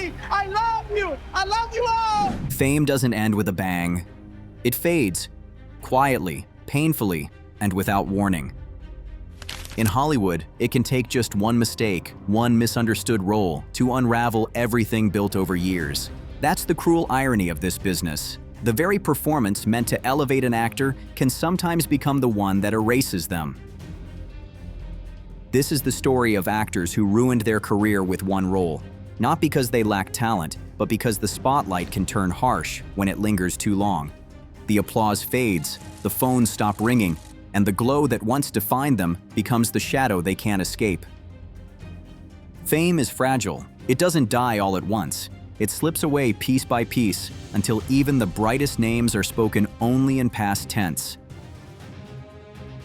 everybody, I love you! I love you all! Fame doesn't end with a bang. It fades, quietly, painfully, and without warning. In Hollywood, it can take just one mistake, one misunderstood role, to unravel everything built over years. That's the cruel irony of this business. The very performance meant to elevate an actor can sometimes become the one that erases them. This is the story of actors who ruined their career with one role, not because they lack talent, but because the spotlight can turn harsh when it lingers too long. The applause fades, the phones stop ringing, and the glow that once defined them becomes the shadow they can't escape. Fame is fragile. It doesn't die all at once. It slips away piece by piece until even the brightest names are spoken only in past tense.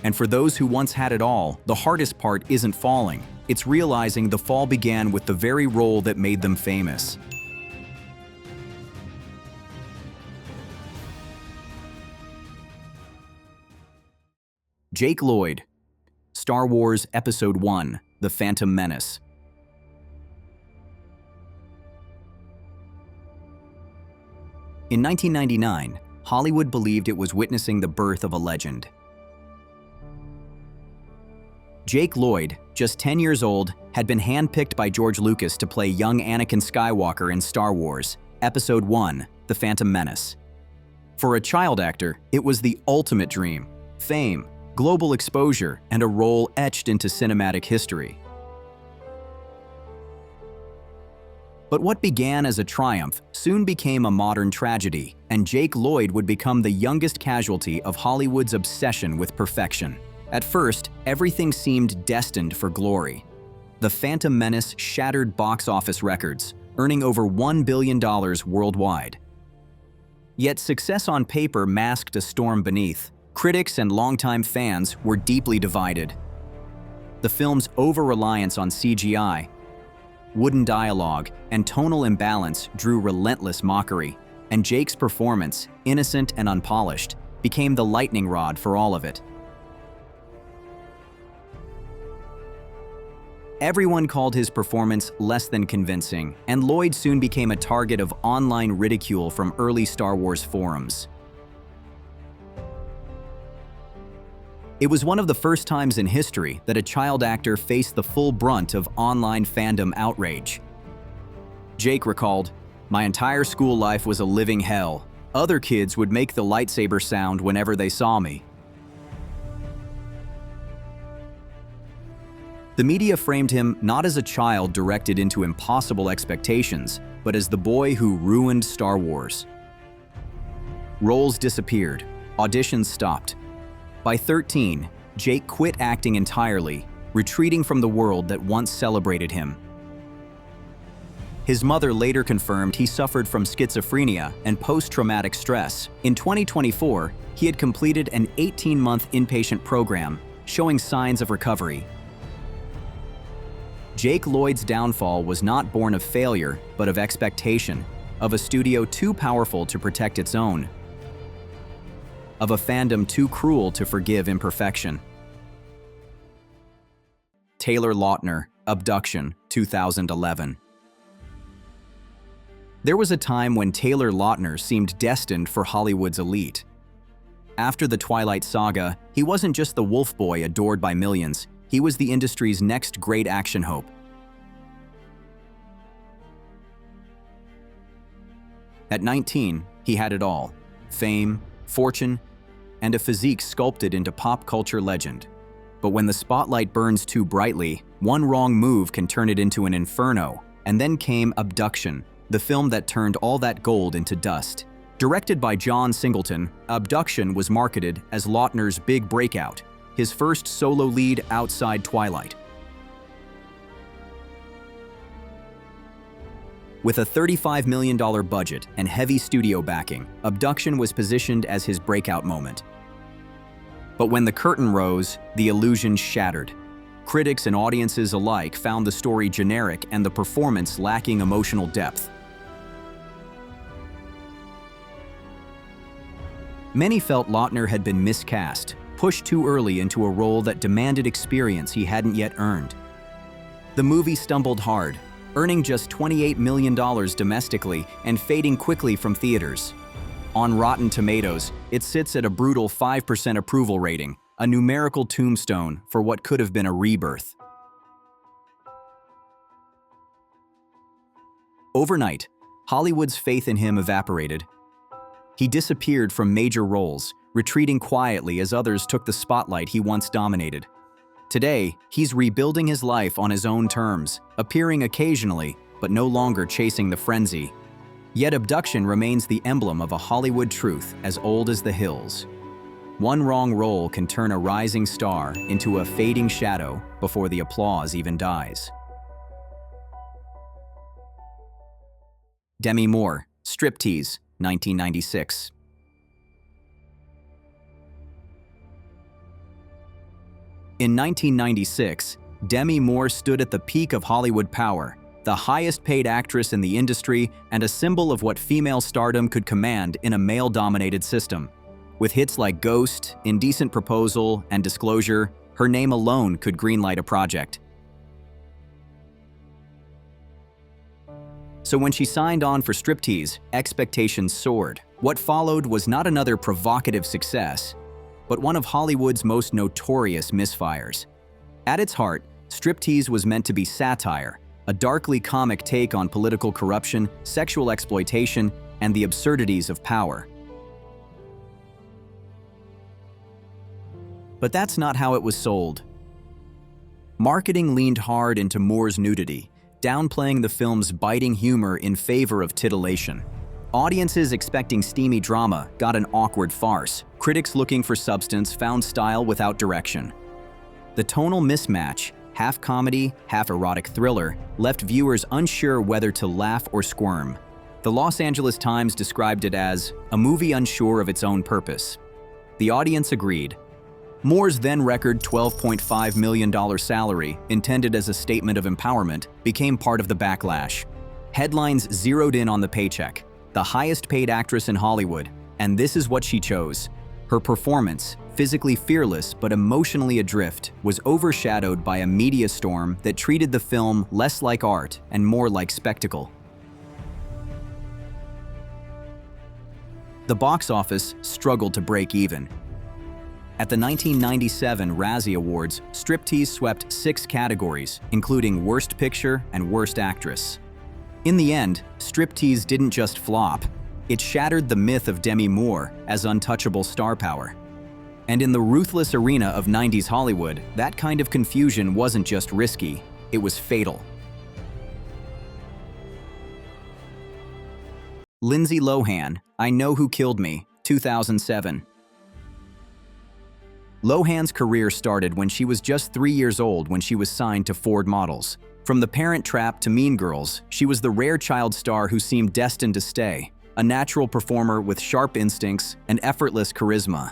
And for those who once had it all, the hardest part isn't falling. It's realizing the fall began with the very role that made them famous. Jake Lloyd, Star Wars Episode I, The Phantom Menace. In 1999, Hollywood believed it was witnessing the birth of a legend. Jake Lloyd, just 10 years old, had been handpicked by George Lucas to play young Anakin Skywalker in Star Wars, Episode I, The Phantom Menace. For a child actor, it was the ultimate dream: fame, global exposure, and a role etched into cinematic history. But what began as a triumph soon became a modern tragedy, and Jake Lloyd would become the youngest casualty of Hollywood's obsession with perfection. At first, everything seemed destined for glory. The Phantom Menace shattered box office records, earning over $1 billion worldwide. Yet success on paper masked a storm beneath. Critics and longtime fans were deeply divided. The film's over-reliance on CGI, wooden dialogue, and tonal imbalance drew relentless mockery, and Jake's performance, innocent and unpolished, became the lightning rod for all of it. Everyone called his performance less than convincing, and Lloyd soon became a target of online ridicule from early Star Wars forums. It was one of the first times in history that a child actor faced the full brunt of online fandom outrage. Jake recalled, "My entire school life was a living hell. Other kids would make the lightsaber sound whenever they saw me." The media framed him not as a child directed into impossible expectations, but as the boy who ruined Star Wars. Roles disappeared, auditions stopped. By 13, Jake quit acting entirely, retreating from the world that once celebrated him. His mother later confirmed he suffered from schizophrenia and post-traumatic stress. In 2024, he had completed an 18-month inpatient program, showing signs of recovery. Jake Lloyd's downfall was not born of failure, but of expectation, of a studio too powerful to protect its own, of a fandom too cruel to forgive imperfection. Taylor Lautner, Abduction, 2011. There was a time when Taylor Lautner seemed destined for Hollywood's elite. After the Twilight saga, he wasn't just the wolf boy adored by millions, he was the industry's next great action hope. At 19, he had it all: fame, fortune, and a physique sculpted into pop culture legend. But when the spotlight burns too brightly, one wrong move can turn it into an inferno. And then came Abduction, the film that turned all that gold into dust. Directed by John Singleton, Abduction was marketed as Lautner's big breakout, his first solo lead outside Twilight. With a $35 million budget and heavy studio backing, Abduction was positioned as his breakout moment. But when the curtain rose, the illusion shattered. Critics and audiences alike found the story generic and the performance lacking emotional depth. Many felt Lautner had been miscast, pushed too early into a role that demanded experience he hadn't yet earned. The movie stumbled hard, earning just $28 million domestically and fading quickly from theaters. On Rotten Tomatoes, it sits at a brutal 5% approval rating, a numerical tombstone for what could have been a rebirth. Overnight, Hollywood's faith in him evaporated. He disappeared from major roles, retreating quietly as others took the spotlight he once dominated. Today, he's rebuilding his life on his own terms, appearing occasionally, but no longer chasing the frenzy. Yet Abduction remains the emblem of a Hollywood truth as old as the hills. One wrong role can turn a rising star into a fading shadow before the applause even dies. Demi Moore, Striptease, 1996. In 1996, Demi Moore stood at the peak of Hollywood power, the highest-paid actress in the industry and a symbol of what female stardom could command in a male-dominated system. With hits like Ghost, Indecent Proposal, and Disclosure, her name alone could greenlight a project. So when she signed on for Striptease, expectations soared. What followed was not another provocative success, but one of Hollywood's most notorious misfires. At its heart, Striptease was meant to be satire, a darkly comic take on political corruption, sexual exploitation, and the absurdities of power. But that's not how it was sold. Marketing leaned hard into Moore's nudity, downplaying the film's biting humor in favor of titillation. Audiences expecting steamy drama got an awkward farce. Critics looking for substance found style without direction. The tonal mismatch, half comedy, half erotic thriller, left viewers unsure whether to laugh or squirm. The Los Angeles Times described it as a movie unsure of its own purpose. The audience agreed. Moore's then-record $12.5 million salary, intended as a statement of empowerment, became part of the backlash. Headlines zeroed in on the paycheck, the highest-paid actress in Hollywood, and this is what she chose. Her performance, physically fearless but emotionally adrift, was overshadowed by a media storm that treated the film less like art and more like spectacle. The box office struggled to break even. At the 1997 Razzie Awards, Striptease swept 6 categories, including Worst Picture and Worst Actress. In the end, Striptease didn't just flop. It shattered the myth of Demi Moore as untouchable star power. And in the ruthless arena of 90s Hollywood, that kind of confusion wasn't just risky, it was fatal. Lindsay Lohan, I Know Who Killed Me, 2007. Lohan's career started when she was just 3 years old when she was signed to Ford Models. From The Parent Trap to Mean Girls, she was the rare child star who seemed destined to stay, a natural performer with sharp instincts and effortless charisma.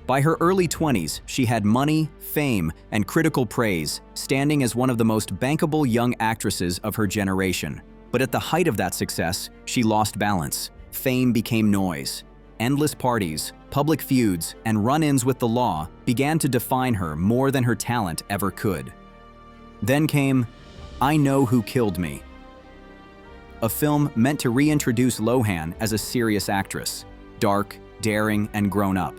By her early 20s, she had money, fame, and critical praise, standing as one of the most bankable young actresses of her generation. But at the height of that success, she lost balance. Fame became noise. Endless parties, public feuds, and run-ins with the law began to define her more than her talent ever could. Then came I Know Who Killed Me, a film meant to reintroduce Lohan as a serious actress, dark, daring, and grown-up.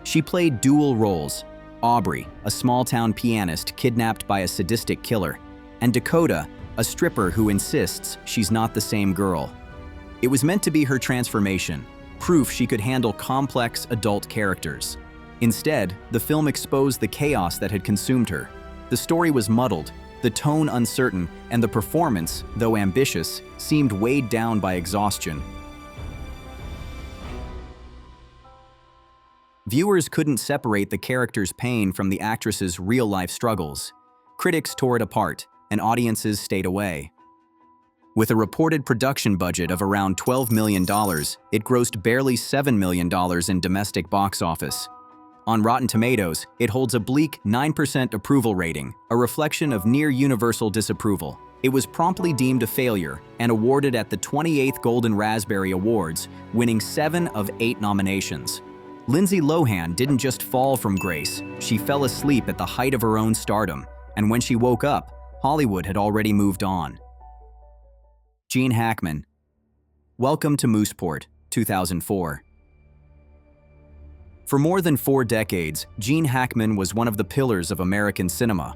She played dual roles: Aubrey, a small-town pianist kidnapped by a sadistic killer, and Dakota, a stripper who insists she's not the same girl. It was meant to be her transformation, proof she could handle complex adult characters. Instead, the film exposed the chaos that had consumed her. The story was muddled, the tone uncertain, and the performance, though ambitious, seemed weighed down by exhaustion. Viewers couldn't separate the character's pain from the actress's real-life struggles. Critics tore it apart, and audiences stayed away. With a reported production budget of around $12 million, it grossed barely $7 million in domestic box office. On Rotten Tomatoes, it holds a bleak 9% approval rating, a reflection of near-universal disapproval. It was promptly deemed a failure and awarded at the 28th Golden Raspberry Awards, winning 7 of 8 nominations. Lindsay Lohan didn't just fall from grace, she fell asleep at the height of her own stardom, and when she woke up, Hollywood had already moved on. Gene Hackman. Welcome to Mooseport, 2004. For more than 4 decades, Gene Hackman was one of the pillars of American cinema,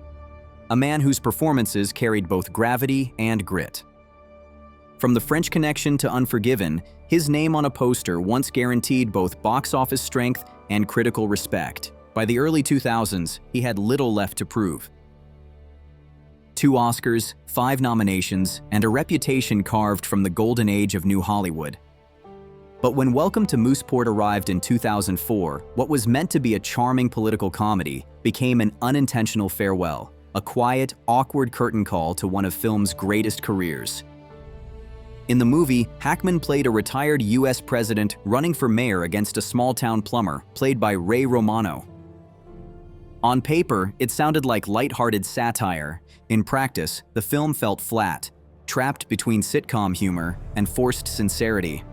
a man whose performances carried both gravity and grit. From The French Connection to Unforgiven, his name on a poster once guaranteed both box office strength and critical respect. By the early 2000s, he had little left to prove. 2 Oscars, 5 nominations, and a reputation carved from the golden age of New Hollywood. But when Welcome to Mooseport arrived in 2004, what was meant to be a charming political comedy became an unintentional farewell, a quiet, awkward curtain call to one of film's greatest careers. In the movie, Hackman played a retired US president running for mayor against a small-town plumber, played by Ray Romano. On paper, it sounded like lighthearted satire. In practice, the film felt flat, trapped between sitcom humor and forced sincerity.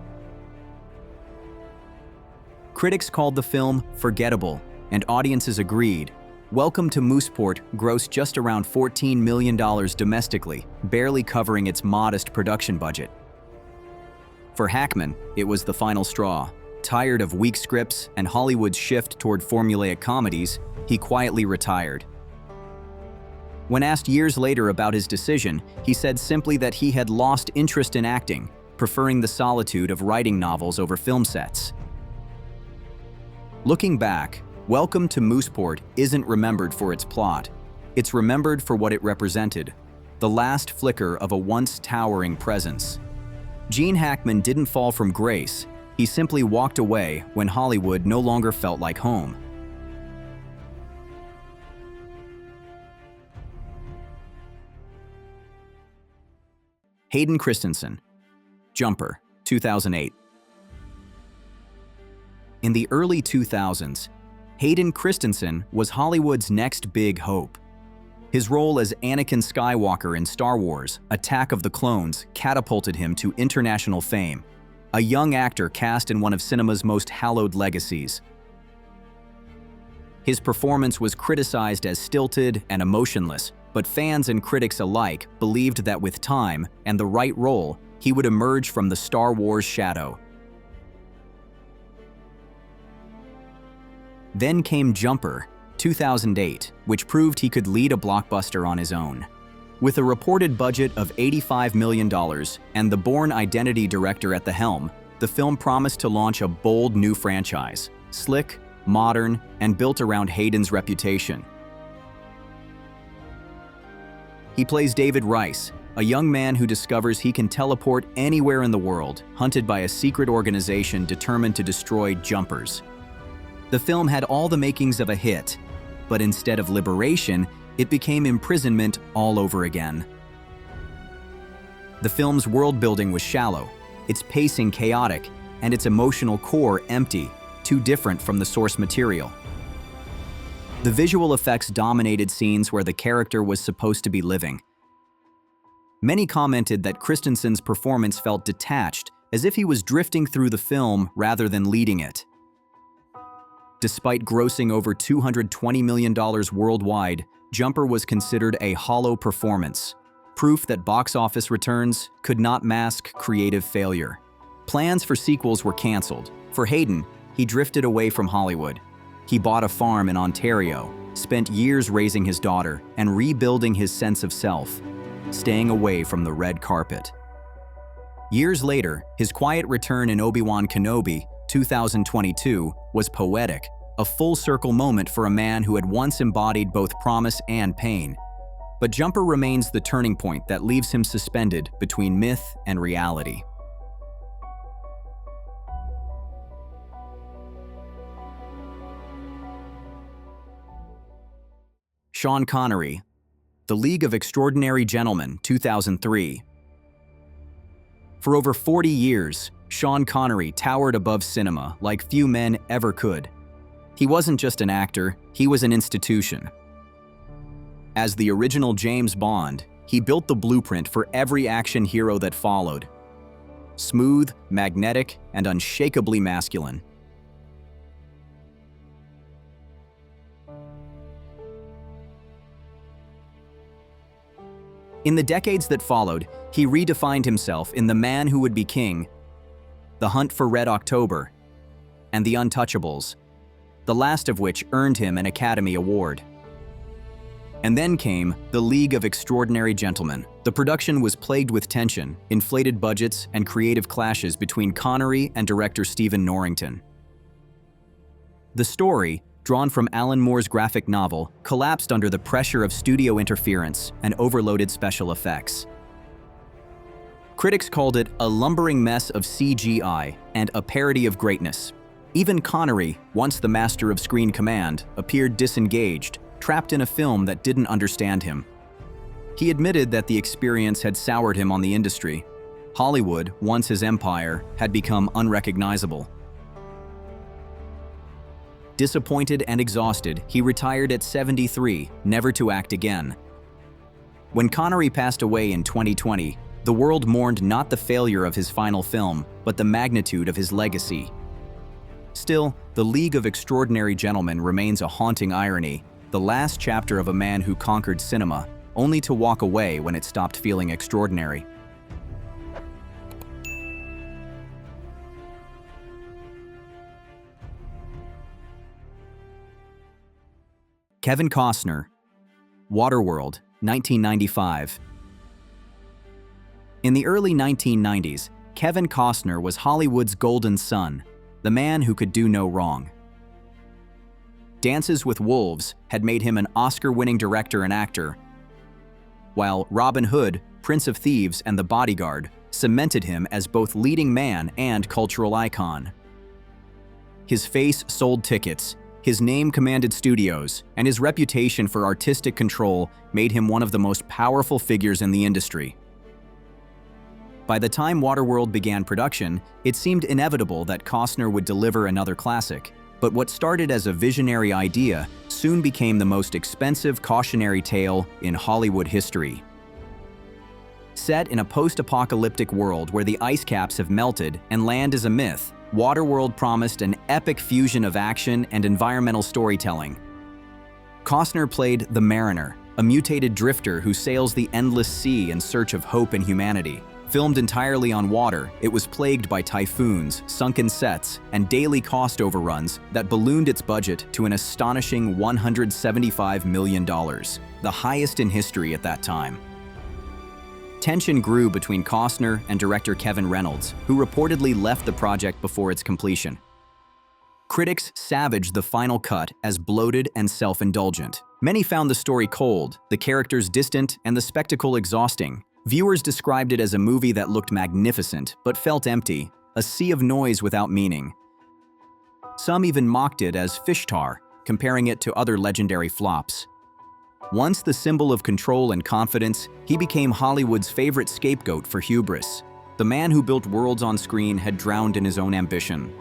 Critics called the film forgettable, and audiences agreed. Welcome to Mooseport grossed just around $14 million domestically, barely covering its modest production budget. For Hackman, it was the final straw. Tired of weak scripts and Hollywood's shift toward formulaic comedies, he quietly retired. When asked years later about his decision, he said simply that he had lost interest in acting, preferring the solitude of writing novels over film sets. Looking back, Welcome to Mooseport isn't remembered for its plot. It's remembered for what it represented, the last flicker of a once towering presence. Gene Hackman didn't fall from grace, he simply walked away when Hollywood no longer felt like home. Hayden Christensen. Jumper, 2008. In the early 2000s, Hayden Christensen was Hollywood's next big hope. His role as Anakin Skywalker in Star Wars: Attack of the Clones catapulted him to international fame, a young actor cast in one of cinema's most hallowed legacies. His performance was criticized as stilted and emotionless, but fans and critics alike believed that with time and the right role, he would emerge from the Star Wars shadow. Then came Jumper, 2008, which proved he could lead a blockbuster on his own. With a reported budget of $85 million and the Bourne Identity director at the helm, the film promised to launch a bold new franchise, slick, modern, and built around Hayden's reputation. He plays David Rice, a young man who discovers he can teleport anywhere in the world, hunted by a secret organization determined to destroy jumpers. The film had all the makings of a hit, but instead of liberation, it became imprisonment all over again. The film's world-building was shallow, its pacing chaotic, and its emotional core empty, too different from the source material. The visual effects dominated scenes where the character was supposed to be living. Many commented that Christensen's performance felt detached, as if he was drifting through the film rather than leading it. Despite grossing over $220 million worldwide, Jumper was considered a hollow performance, proof that box office returns could not mask creative failure. Plans for sequels were canceled. For Hayden, he drifted away from Hollywood. He bought a farm in Ontario, spent years raising his daughter, and rebuilding his sense of self, staying away from the red carpet. Years later, his quiet return in Obi-Wan Kenobi, 2022, was poetic, a full-circle moment for a man who had once embodied both promise and pain. But Jumper remains the turning point that leaves him suspended between myth and reality. Sean Connery. The League of Extraordinary Gentlemen, 2003. For over 40 years, Sean Connery towered above cinema like few men ever could. He wasn't just an actor, he was an institution. As the original James Bond, he built the blueprint for every action hero that followed. Smooth, magnetic, and unshakably masculine. In the decades that followed, he redefined himself in The Man Who Would Be King, The Hunt for Red October, and The Untouchables, the last of which earned him an Academy Award. And then came The League of Extraordinary Gentlemen. The production was plagued with tension, inflated budgets, and creative clashes between Connery and director Stephen Norrington. The story, drawn from Alan Moore's graphic novel, collapsed under the pressure of studio interference and overloaded special effects. Critics called it a lumbering mess of CGI and a parody of greatness. Even Connery, once the master of screen command, appeared disengaged, trapped in a film that didn't understand him. He admitted that the experience had soured him on the industry. Hollywood, once his empire, had become unrecognizable. Disappointed and exhausted, he retired at 73, never to act again. When Connery passed away in 2020, the world mourned not the failure of his final film, but the magnitude of his legacy. Still, The League of Extraordinary Gentlemen remains a haunting irony, the last chapter of a man who conquered cinema, only to walk away when it stopped feeling extraordinary. Kevin Costner, Waterworld, 1995. In the early 1990s, Kevin Costner was Hollywood's golden son, the man who could do no wrong. Dances with Wolves had made him an Oscar-winning director and actor, while Robin Hood, Prince of Thieves, and The Bodyguard cemented him as both leading man and cultural icon. His face sold tickets, his name commanded studios, and his reputation for artistic control made him one of the most powerful figures in the industry. By the time Waterworld began production, it seemed inevitable that Costner would deliver another classic. But what started as a visionary idea soon became the most expensive cautionary tale in Hollywood history. Set in a post-apocalyptic world where the ice caps have melted and land is a myth, Waterworld promised an epic fusion of action and environmental storytelling. Costner played the Mariner, a mutated drifter who sails the endless sea in search of hope and humanity. Filmed entirely on water, it was plagued by typhoons, sunken sets, and daily cost overruns that ballooned its budget to an astonishing $175 million, the highest in history at that time. Tension grew between Costner and director Kevin Reynolds, who reportedly left the project before its completion. Critics savaged the final cut as bloated and self-indulgent. Many found the story cold, the characters distant, and the spectacle exhausting. Viewers described it as a movie that looked magnificent, but felt empty, a sea of noise without meaning. Some even mocked it as fish tar, comparing it to other legendary flops. Once the symbol of control and confidence, he became Hollywood's favorite scapegoat for hubris. The man who built worlds on screen had drowned in his own ambition.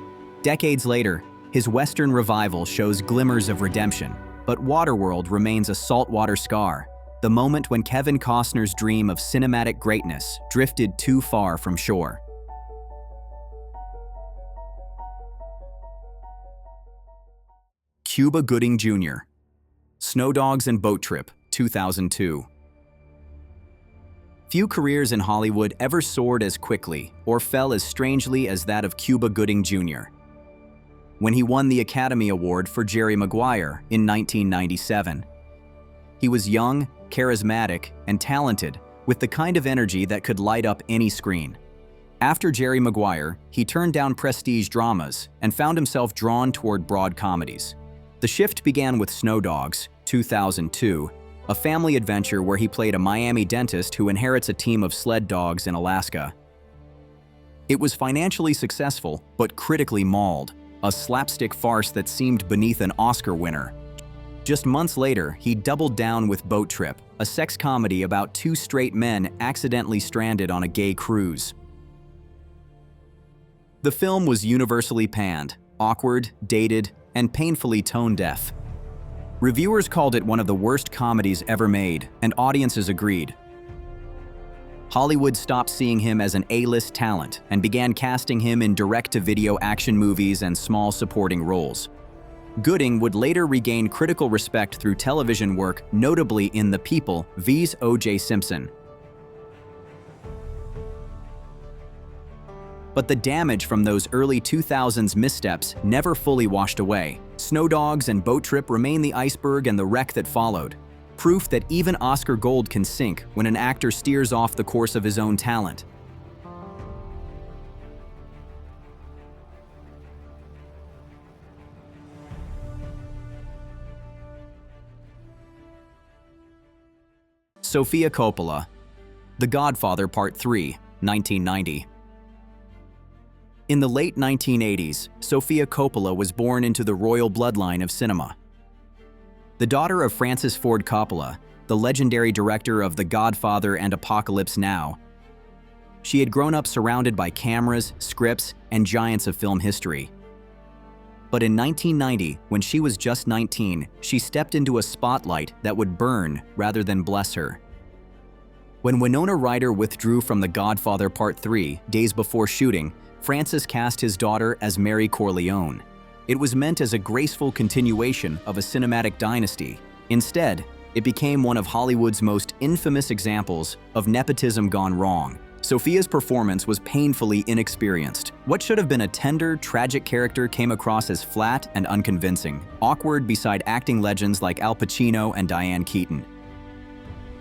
Decades later, his Western revival shows glimmers of redemption, but Waterworld remains a saltwater scar, the moment when Kevin Costner's dream of cinematic greatness drifted too far from shore. Cuba Gooding Jr., Snow Dogs and Boat Trip, 2002. Few careers in Hollywood ever soared as quickly or fell as strangely as that of Cuba Gooding Jr. when he won the Academy Award for Jerry Maguire in 1997. He was young, charismatic, and talented, with the kind of energy that could light up any screen. After Jerry Maguire, he turned down prestige dramas and found himself drawn toward broad comedies. The shift began with Snow Dogs, 2002, a family adventure where he played a Miami dentist who inherits a team of sled dogs in Alaska. It was financially successful, but critically mauled, a slapstick farce that seemed beneath an Oscar winner. Just months later, he doubled down with Boat Trip, a sex comedy about two straight men accidentally stranded on a gay cruise. The film was universally panned, awkward, dated, and painfully tone-deaf. Reviewers called it one of the worst comedies ever made, and audiences agreed. Hollywood stopped seeing him as an A-list talent and began casting him in direct-to-video action movies and small supporting roles. Gooding would later regain critical respect through television work, notably in The People vs. O.J. Simpson. But the damage from those early 2000s missteps never fully washed away. Snow Dogs and Boat Trip remain the iceberg and the wreck that followed. Proof that even Oscar gold can sink when an actor steers off the course of his own talent. Sofia Coppola, The Godfather Part 3, 1990. In the late 1980s, Sofia Coppola was born into the royal bloodline of cinema. The daughter of Francis Ford Coppola, the legendary director of The Godfather and Apocalypse Now, she had grown up surrounded by cameras, scripts, and giants of film history. But in 1990, when she was just 19, she stepped into a spotlight that would burn rather than bless her. When Winona Ryder withdrew from The Godfather Part 3 days before shooting, Francis cast his daughter as Mary Corleone. It was meant as a graceful continuation of a cinematic dynasty. Instead, it became one of Hollywood's most infamous examples of nepotism gone wrong. Sofia's performance was painfully inexperienced. What should have been a tender, tragic character came across as flat and unconvincing, awkward beside acting legends like Al Pacino and Diane Keaton.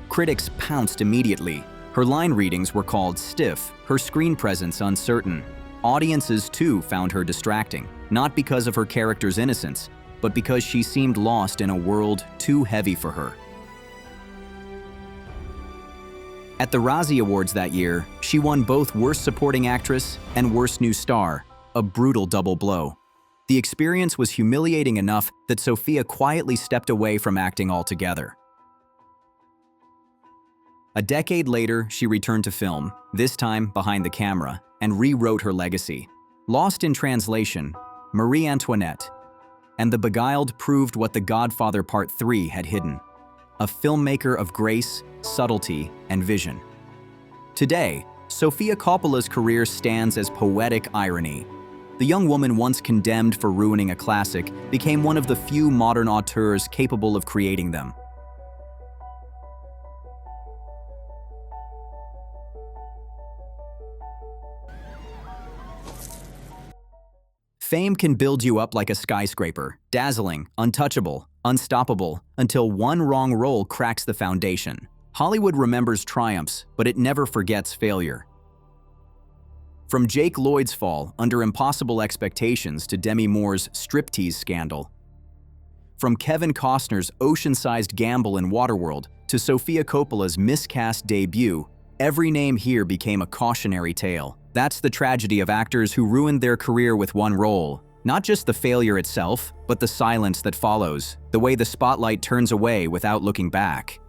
Critics pounced immediately. Her line readings were called stiff, her screen presence uncertain. Audiences too found her distracting, not because of her character's innocence, but because she seemed lost in a world too heavy for her. At the Razzie Awards that year, she won both Worst Supporting Actress and Worst New Star, a brutal double blow. The experience was humiliating enough that Sofia quietly stepped away from acting altogether. A decade later, she returned to film, this time behind the camera, and rewrote her legacy. Lost in translation, Marie Antoinette and The Beguiled proved what The Godfather Part 3 had hidden: a filmmaker of grace, subtlety, and vision. Today, Sofia Coppola's career stands as poetic irony. The young woman once condemned for ruining a classic became one of the few modern auteurs capable of creating them. Fame can build you up like a skyscraper, dazzling, untouchable, unstoppable, until one wrong role cracks the foundation. Hollywood remembers triumphs, but it never forgets failure. From Jake Lloyd's fall under impossible expectations to Demi Moore's striptease scandal, from Kevin Costner's ocean-sized gamble in Waterworld to Sofia Coppola's miscast debut, every name here became a cautionary tale. That's the tragedy of actors who ruined their career with one role. Not just the failure itself, but the silence that follows, the way the spotlight turns away without looking back.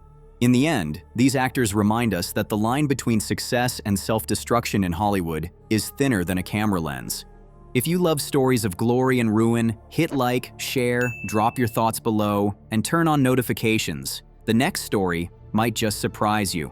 In the end, these actors remind us that the line between success and self-destruction in Hollywood is thinner than a camera lens. If you love stories of glory and ruin, hit like, share, drop your thoughts below, and turn on notifications. The next story might just surprise you.